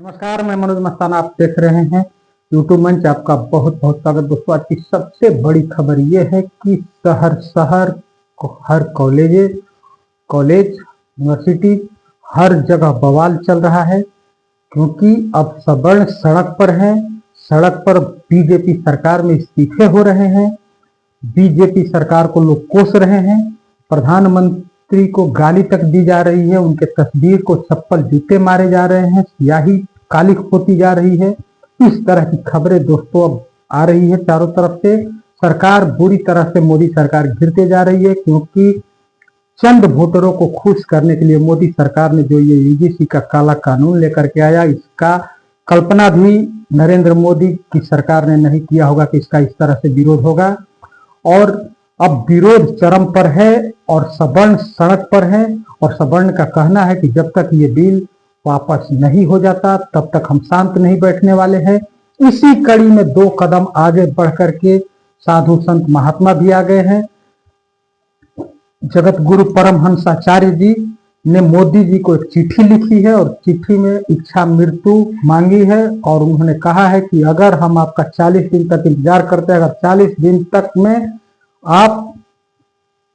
नमस्कार, मैं मनोज मस्ताना। आप देख रहे हैं यूट्यूब मंच। आपका बहुत बहुत स्वागत दोस्तों। आज की सबसे बड़ी खबर यह है कि शहर शहर हर कॉलेज यूनिवर्सिटी हर जगह बवाल चल रहा है, क्योंकि अब सवर्ण सड़क पर हैं। सड़क पर बीजेपी सरकार में इस्तीफे हो रहे हैं। बीजेपी सरकार को लोग कोस रहे हैं। प्रधानमंत्री को गाली तक दी जा रही है। उनके तस्वीर को चप्पल जूते मारे जा रहे हैं। स्याही कालिख होती जा रही है। इस तरह की खबरें दोस्तों अब आ रही है चारों तरफ से। सरकार बुरी तरह से, मोदी सरकार गिरते जा रही है, क्योंकि चंद वोटरों को खुश करने के लिए मोदी सरकार ने जो ये यूजीसी का काला कानून लेकर के आया, इसका कल्पना भी नरेंद्र मोदी की सरकार ने नहीं किया होगा कि इसका इस तरह से विरोध होगा। और अब विरोध चरम पर है और सवर्ण सड़क पर है। और सवर्ण का कहना है कि जब तक ये बिल वापस नहीं हो जाता तब तक हम शांत नहीं बैठने वाले हैं। इसी कड़ी में 2 कदम आगे बढ़ करके साधु संत महात्मा भी आ गए हैं। जगत गुरु परमहंसाचार्य जी ने मोदी जी को एक चिट्ठी लिखी है और चिट्ठी में इच्छा मृत्यु मांगी है। और उन्होंने कहा है कि अगर हम आपका 40 दिन तक इंतजार करते हैं, अगर 40 दिन तक में आप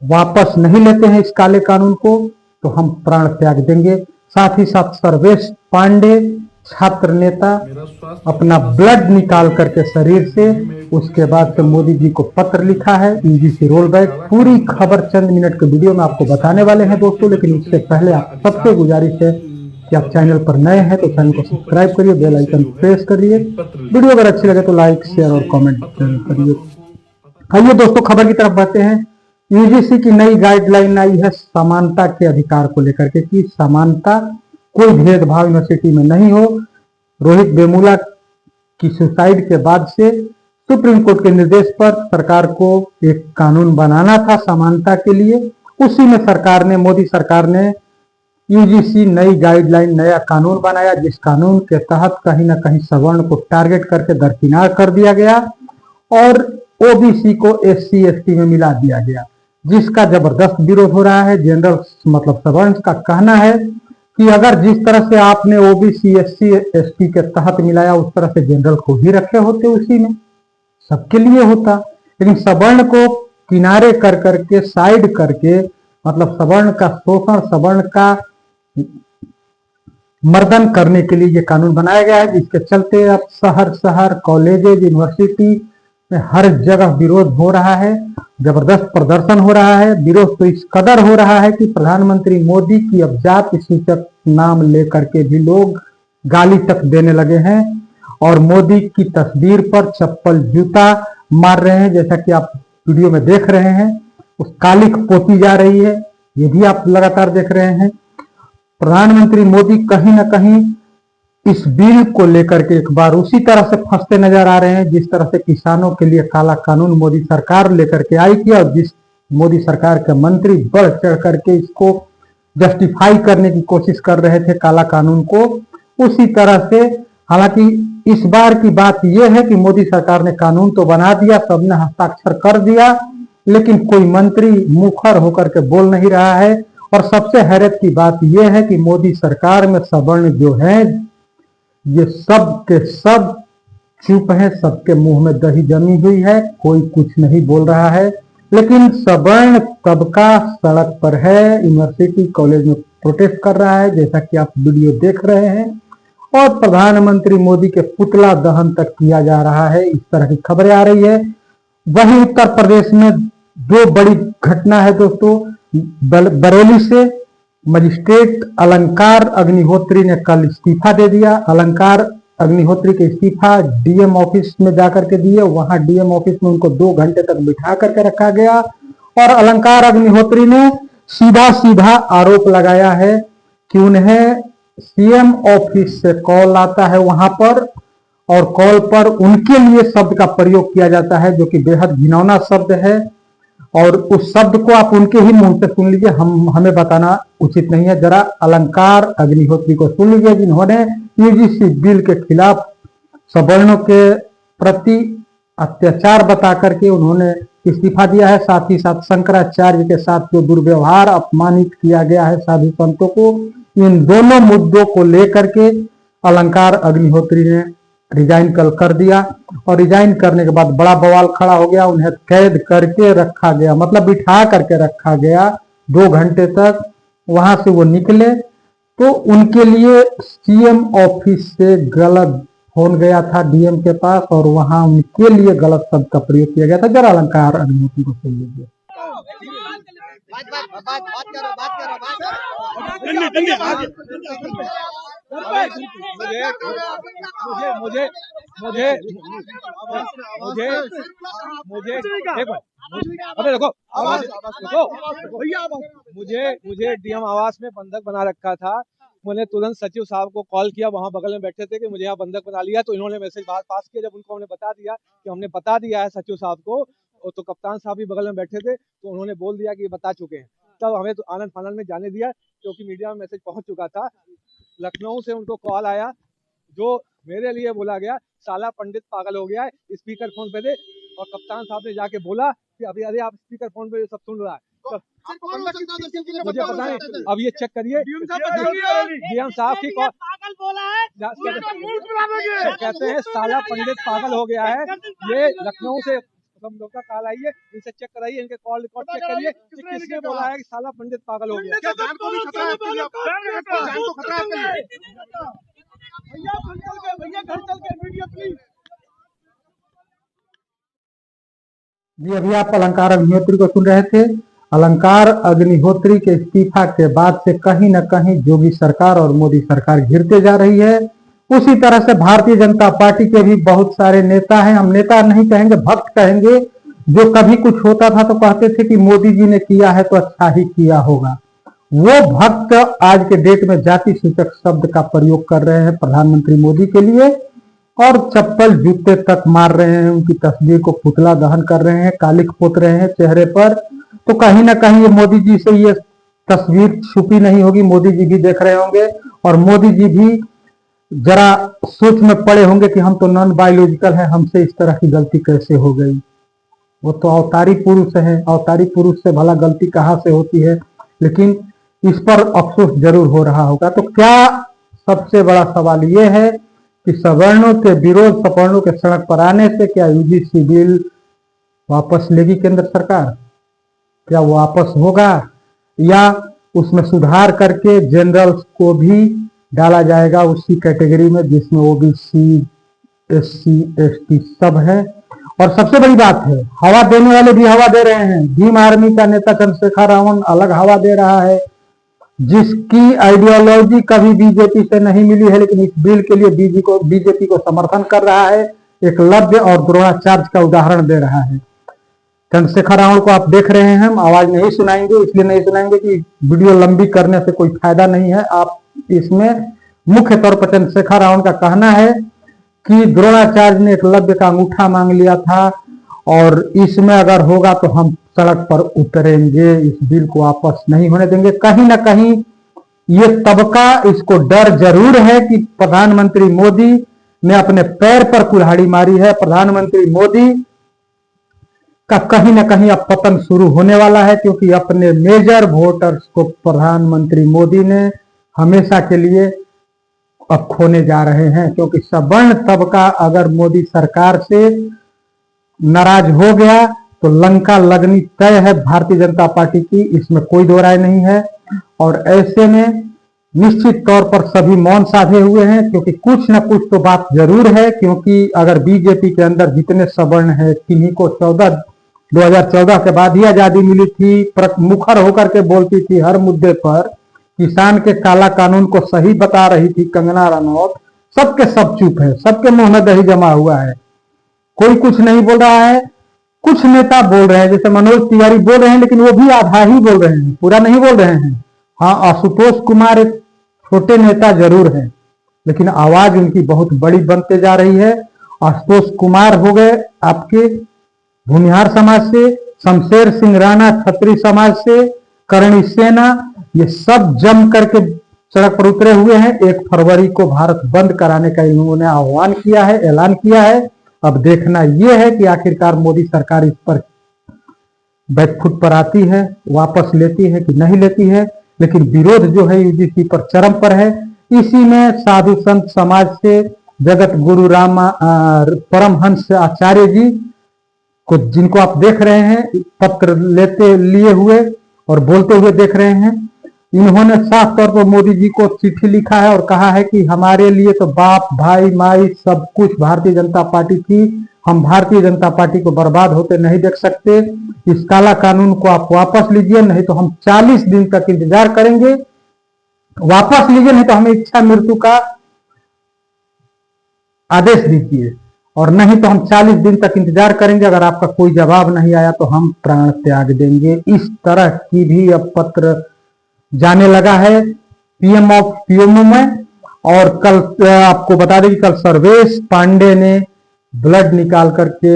वापस नहीं लेते हैं इस काले कानून को, तो हम प्राण त्याग देंगे। साथ ही साथ सर्वेश पांडे छात्र नेता अपना ब्लड निकाल करके शरीर से, उसके बाद से मोदी जी को पत्र लिखा है यूजीसी रोल बैक। पूरी खबर चंद मिनट के वीडियो में आपको बताने वाले हैं दोस्तों, लेकिन उससे पहले आप सबसे गुजारिश है कि आप चैनल पर नए हैं तो चैनल को सब्सक्राइब करिए, बेल आइकन प्रेस करिए। वीडियो अगर अच्छी लगे तो लाइक, शेयर और कमेंट करिए। आइए दोस्तों खबर की तरफ बढ़ते हैं। यूजीसी की नई गाइडलाइन आई है समानता के अधिकार को लेकर के, कि समानता, कोई भेदभाव यूनिवर्सिटी में नहीं हो। रोहित वेमुला की सुसाइड के बाद से सुप्रीम कोर्ट के निर्देश पर सरकार को एक कानून बनाना था समानता के लिए। उसी में सरकार ने, मोदी सरकार ने यूजीसी नई गाइडलाइन, नया कानून बनाया, जिस कानून के तहत कहीं ना कहीं सवर्ण को टारगेट करके दरकिनार कर दिया गया और ओबीसी को एससी एसटी में मिला दिया गया, जिसका जबरदस्त विरोध हो रहा है। जनरल मतलब सवर्ण का कहना है कि अगर जिस तरह से आपने ओबीसी एससी एसटी के तहत मिलाया, उस तरह से जनरल को भी रखे होते, उसी में सबके लिए होता। लेकिन सवर्ण को किनारे कर करके, साइड करके, मतलब सवर्ण का शोषण, सवर्ण का मर्दन करने के लिए ये कानून बनाया गया है, जिसके चलते अब शहर शहर कॉलेजेज यूनिवर्सिटी में हर जगह विरोध हो रहा है। जबरदस्त प्रदर्शन हो रहा है। विरोध तो इस कदर हो रहा है कि प्रधानमंत्री मोदी की अब जाति सूचक नाम लेकर के भी लोग गाली तक देने लगे हैं और मोदी की तस्वीर पर चप्पल जूता मार रहे हैं। जैसा कि आप वीडियो में देख रहे हैं, उस कालिख पोती जा रही है, ये भी आप लगातार देख रहे हैं। प्रधानमंत्री मोदी कहीं ना कहीं इस बिल को लेकर के एक बार उसी तरह से फंसते नजर आ रहे हैं, जिस तरह से किसानों के लिए काला कानून मोदी सरकार लेकर के आई थी और जिस मोदी सरकार के मंत्री बढ़ चढ़ करके इसको जस्टिफाई करने की कोशिश कर रहे थे काला कानून को, उसी तरह से। हालांकि इस बार की बात यह है कि मोदी सरकार ने कानून तो बना दिया, सबने हस्ताक्षर कर दिया, लेकिन कोई मंत्री मुखर होकर के बोल नहीं रहा है। और सबसे हैरत की बात यह है कि मोदी सरकार में सवर्ण जो है, ये सब के सब चुप है, सबके मुंह में दही जमी हुई है, कोई कुछ नहीं बोल रहा है। लेकिन सवर्ण तबका सड़क पर है, यूनिवर्सिटी कॉलेज में प्रोटेस्ट कर रहा है, जैसा कि आप वीडियो देख रहे हैं। और प्रधानमंत्री मोदी के पुतला दहन तक किया जा रहा है, इस तरह की खबरें आ रही है। वहीं उत्तर प्रदेश में 2 बड़ी घटना है दोस्तों। बरेली से मजिस्ट्रेट अलंकार अग्निहोत्री ने कल इस्तीफा दे दिया। अलंकार अग्निहोत्री के इस्तीफा डीएम ऑफिस में जाकर के दिए। वहां डीएम ऑफिस में उनको 2 घंटे तक बिठा करके रखा गया और अलंकार अग्निहोत्री ने सीधा सीधा आरोप लगाया है कि उन्हें सीएम ऑफिस से कॉल आता है वहां पर, और कॉल पर उनके लिए शब्द का प्रयोग किया जाता है जो कि बेहद घिनौना शब्द है। और उस शब्द को आप उनके ही मुंह से सुन लीजिए, हमें बताना उचित नहीं है। जरा अलंकार अग्निहोत्री को सुन लीजिए, जिन्होंने यूजीसी बिल के खिलाफ सवर्णों के प्रति अत्याचार बता करके उन्होंने इस्तीफा दिया है। साथ ही साथ शंकराचार्य के साथ जो दुर्व्यवहार, अपमानित किया गया है साधु संतों को, इन दोनों मुद्दों को लेकर के अलंकार अग्निहोत्री ने रिजाइन कल कर दिया और रिजाइन करने के बाद बड़ा बवाल खड़ा हो गया। उन्हें कैद करके रखा गया, मतलब बिठा करके रखा गया 2 घंटे तक। वहां से वो निकले तो उनके लिए सीएम ऑफिस से गलत फोन गया था डीएम के पास और वहां उनके लिए गलत शब्द का प्रयोग किया गया था। जरा अलंकार अग्निहोत्री को सुन लीजिए। अबे देखो मुझे डीएम आवास में बंधक बना रखा था। मैंने तुरंत सचिव साहब को कॉल किया, वहां बगल में बैठे थे कि मुझे यहाँ बंधक बना लिया। तो इन्होंने मैसेज बाहर पास किया। जब उनको हमने बता दिया कि हमने बता दिया है सचिव साहब को, तो कप्तान साहब भी बगल में बैठे थे, तो उन्होंने बोल दिया कि ये बता चुके हैं। तब हमें तो आनंद फानंद में जाने दिया क्योंकि मीडिया में मैसेज पहुंच चुका था। लखनऊ से उनको कॉल आया जो मेरे लिए बोला गया साला पंडित पागल हो गया है, स्पीकर फोन पे दे। और कप्तान साहब ने जाके बोला कि अभी अरे आप स्पीकर फोन पे सब सुन रहा है। मुझे पता नहीं, अब ये चेक करिए डीएम साहब की पागल बोला है, कहते हैं साला पंडित पागल हो गया है। ये लखनऊ से हम लोग का कॉल आई है, इनसे चेक कराइए, इनके कॉल रिकॉर्ड चेक करिए कि किसने बोला है कि साला पंडित पागल हो गया। जी अभी आप अलंकार अग्निहोत्री को सुन रहे थे। अलंकार अग्निहोत्री के इस्तीफा के बाद से कहीं न कहीं योगी सरकार और मोदी सरकार घिरते जा रही है। उसी तरह से भारतीय जनता पार्टी के भी बहुत सारे नेता हैं, हम नेता नहीं कहेंगे, भक्त कहेंगे, जो कभी कुछ होता था तो कहते थे कि मोदी जी ने किया है तो अच्छा ही किया होगा। वो भक्त आज के डेट में जाति सूचक शब्द का प्रयोग कर रहे हैं प्रधानमंत्री मोदी के लिए और चप्पल जूते तक मार रहे हैं, उनकी तस्वीर को पुतला दहन कर रहे हैं, कालिख पोत रहे हैं चेहरे पर। तो कहीं ना कहीं ये मोदी जी से ये तस्वीर छुपी नहीं होगी, मोदी जी भी देख रहे होंगे और मोदी जी भी जरा सोच में पड़े होंगे कि हम तो नॉन बायोलॉजिकल है, हमसे इस तरह की गलती कैसे हो गई। वो तो अवतारी पुरुष है, अवतारी पुरुष से भला गलती कहाँ से होती है, लेकिन इस पर अफसोस जरूर हो रहा होगा। तो क्या सबसे बड़ा सवाल ये है कि सवर्णों के विरोध, सवर्णों के सड़क पर आने से क्या यूजीसी बिल वापस लेगी केंद्र सरकार? क्या वो वापस होगा या उसमें सुधार करके जनरल्स को भी डाला जाएगा उसी कैटेगरी में जिसमें ओबीसी, एससी, एसटी सब है? और सबसे बड़ी बात है, हवा देने वाले भी हवा दे रहे हैं। भीम आर्मी का नेता चंद्रशेखर रावण अलग हवा दे रहा है, जिसकी आइडियोलॉजी कभी बीजेपी से नहीं मिली है, लेकिन इस बिल के लिए बीजेपी को समर्थन कर रहा है, एकलव्य और द्रोणाचार्य का उदाहरण दे रहा है। चंद्रशेखर रावण को आप देख रहे हैं, हम आवाज नहीं सुनाएंगे, इसलिए नहीं सुनाएंगे कि वीडियो लंबी करने से कोई फायदा नहीं है। आप इसमें मुख्य तौर पर चंद्रशेखर रावण का कहना है कि द्रोणाचार्य ने एकलव्य का अंगूठा मांग लिया था और इसमें अगर होगा तो हम सड़क पर उतरेंगे, इस बिल को वापस नहीं होने देंगे। कहीं ना कहीं ये तबका इसको डर जरूर है कि प्रधानमंत्री मोदी ने अपने पैर पर कुल्हाड़ी मारी है। प्रधानमंत्री मोदी का कहीं ना कहीं अब पतन शुरू होने वाला है, क्योंकि अपने मेजर वोटर्स को प्रधानमंत्री मोदी ने हमेशा के लिए अब खोने जा रहे हैं। क्योंकि सवर्ण तबका अगर मोदी सरकार से नाराज हो गया तो लंका लगनी तय है भारतीय जनता पार्टी की, इसमें कोई दो राय नहीं है। और ऐसे में निश्चित तौर पर सभी मौन साधे हुए हैं, क्योंकि कुछ न कुछ तो बात जरूर है। क्योंकि अगर बीजेपी के अंदर जितने सवर्ण है, किन्हीं को 2014 के बाद ही आजादी मिली थी, मुखर होकर के बोलती थी हर मुद्दे पर, किसान के काला कानून को सही बता रही थी कंगना रनौत, सबके सब चुप है, सबके मुंह में दही जमा हुआ है, कोई कुछ नहीं बोल रहा है। कुछ नेता बोल रहे हैं, जैसे मनोज तिवारी बोल रहे हैं, लेकिन वो भी आधा ही बोल रहे हैं, पूरा नहीं बोल रहे हैं। हाँ, आशुतोष कुमार एक छोटे नेता जरूर है, लेकिन आवाज उनकी बहुत बड़ी बनते जा रही है। आशुतोष कुमार हो गए आपके भूमिहार समाज से, शमशेर सिंह राणा छत्री समाज से, करणी सेना, ये सब जम करके सड़क पर उतरे हुए हैं। 1 फरवरी को भारत बंद कराने का इन्होंने आह्वान किया है, ऐलान किया है। अब देखना यह है कि आखिरकार मोदी सरकार इस पर बैकफुट पर आती है, वापस लेती है कि नहीं लेती है। लेकिन विरोध जो है यूजीसी पर चरम पर है। इसी में साधु संत समाज से जगत गुरु परमहंस आचार्य जी को, जिनको आप देख रहे हैं पत्र लिए हुए और बोलते हुए देख रहे हैं, इन्होंने साफ तौर पर मोदी जी को चिट्ठी लिखा है और कहा है कि हमारे लिए तो बाप भाई माई सब कुछ भारतीय जनता पार्टी थी, हम भारतीय जनता पार्टी को बर्बाद होते नहीं देख सकते। इस काला कानून को आप वापस लीजिए, नहीं तो हम 40 दिन तक इंतजार करेंगे। वापस लीजिए, नहीं तो हमें इच्छा मृत्यु का आदेश दीजिए, और नहीं तो हम 40 दिन तक इंतजार करेंगे। अगर आपका कोई जवाब नहीं आया तो हम प्राण त्याग देंगे। इस तरह की भी अब पत्र जाने लगा है पीएमओ में। और कल आपको बता दें कि कल सर्वेश पांडे ने ब्लड निकाल करके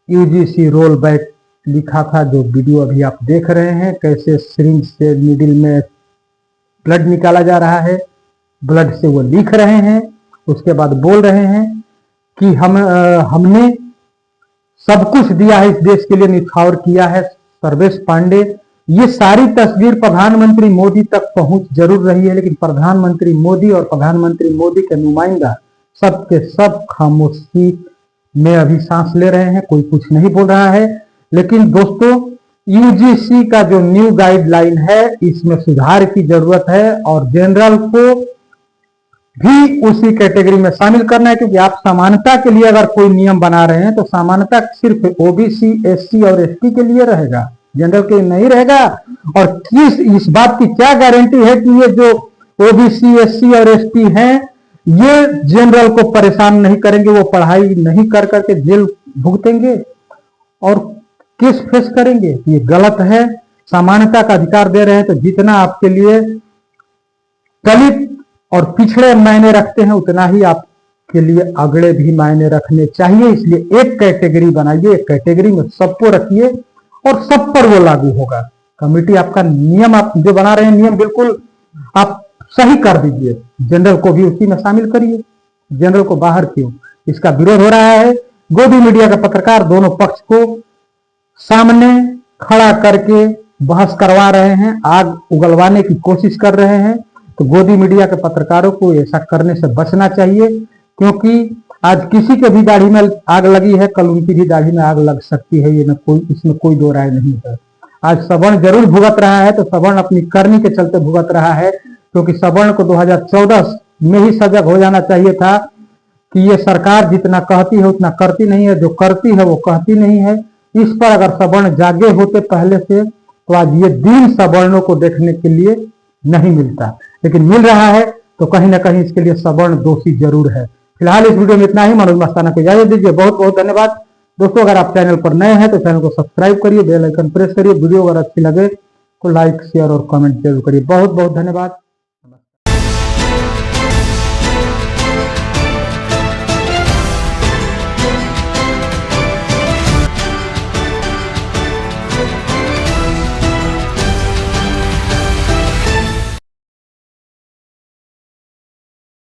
यूजीसी रोल बैक लिखा था, जो वीडियो अभी आप देख रहे हैं, कैसे सिरिंज से निडिल में ब्लड निकाला जा रहा है, ब्लड से वो लिख रहे हैं, उसके बाद बोल रहे हैं कि हमने सब कुछ दिया है इस देश के लिए, निछावर किया है सर्वेश पांडे। ये सारी तस्वीर प्रधानमंत्री मोदी तक पहुंच जरूर रही है, लेकिन प्रधानमंत्री मोदी और प्रधानमंत्री मोदी के नुमाइंदा सब के सब खामोशी में अभी सांस ले रहे हैं, कोई कुछ नहीं बोल रहा है। लेकिन दोस्तों, यूजीसी का जो न्यू गाइडलाइन है इसमें सुधार की जरूरत है और जनरल को भी उसी कैटेगरी में शामिल करना है, क्योंकि आप समानता के लिए अगर कोई नियम बना रहे हैं तो समानता सिर्फ ओबीसी, एससी और एसटी के लिए रहेगा, जनरल के नहीं रहेगा। और किस इस बात की क्या गारंटी है कि ये जो ओबीसी, एससी और एसटी हैं ये जनरल को परेशान नहीं करेंगे, वो पढ़ाई नहीं कर करके जेल भुगतेंगे और केस फेस करेंगे? ये गलत है। समानता का अधिकार दे रहे हैं तो जितना आपके लिए दलित और पिछड़े मायने रखते हैं उतना ही आपके लिए अगड़े भी मायने रखने चाहिए। इसलिए एक कैटेगरी बनाइए, एक कैटेगरी में सबको रखिए और सब पर वो लागू होगा। कमेटी आपका नियम आप जो बना रहे हैं नियम बिल्कुल आप सही कर दीजिए, जनरल को भी उसी में शामिल करिए। जनरल को बाहर क्यों? इसका विरोध हो रहा है। गोदी मीडिया का पत्रकार दोनों पक्ष को सामने खड़ा करके बहस करवा रहे हैं, आग उगलवाने की कोशिश कर रहे हैं। तो गोदी मीडिया के पत्रकारों को ऐसा करने से बचना चाहिए, क्योंकि आज किसी के भी दाढ़ी में आग लगी है, कल उनकी भी दाढ़ी में आग लग सकती है। ये इसमें कोई दो राय नहीं है। आज सवर्ण जरूर भुगत रहा है, तो सवर्ण अपनी करनी के चलते भुगत रहा है, क्योंकि सवर्ण को 2014 में ही सजग हो जाना चाहिए था कि ये सरकार जितना कहती है उतना करती नहीं है, जो करती है वो कहती नहीं है। इस पर अगर सवर्ण जागे होते पहले से तो आज ये दिन सवर्णों को देखने के लिए नहीं मिलता, लेकिन मिल रहा है, तो कहीं ना कहीं इसके लिए सवर्ण दोषी जरूर है। फिलहाल इस वीडियो में इतना ही। मनोज मस्ताना को इजाजत दीजिए। बहुत बहुत धन्यवाद दोस्तों। अगर आप चैनल पर नए हैं तो चैनल को सब्सक्राइब करिए, बेल आइकन प्रेस करिए। वीडियो अगर अच्छी लगे तो लाइक, शेयर और कमेंट जरूर करिए। बहुत बहुत धन्यवाद।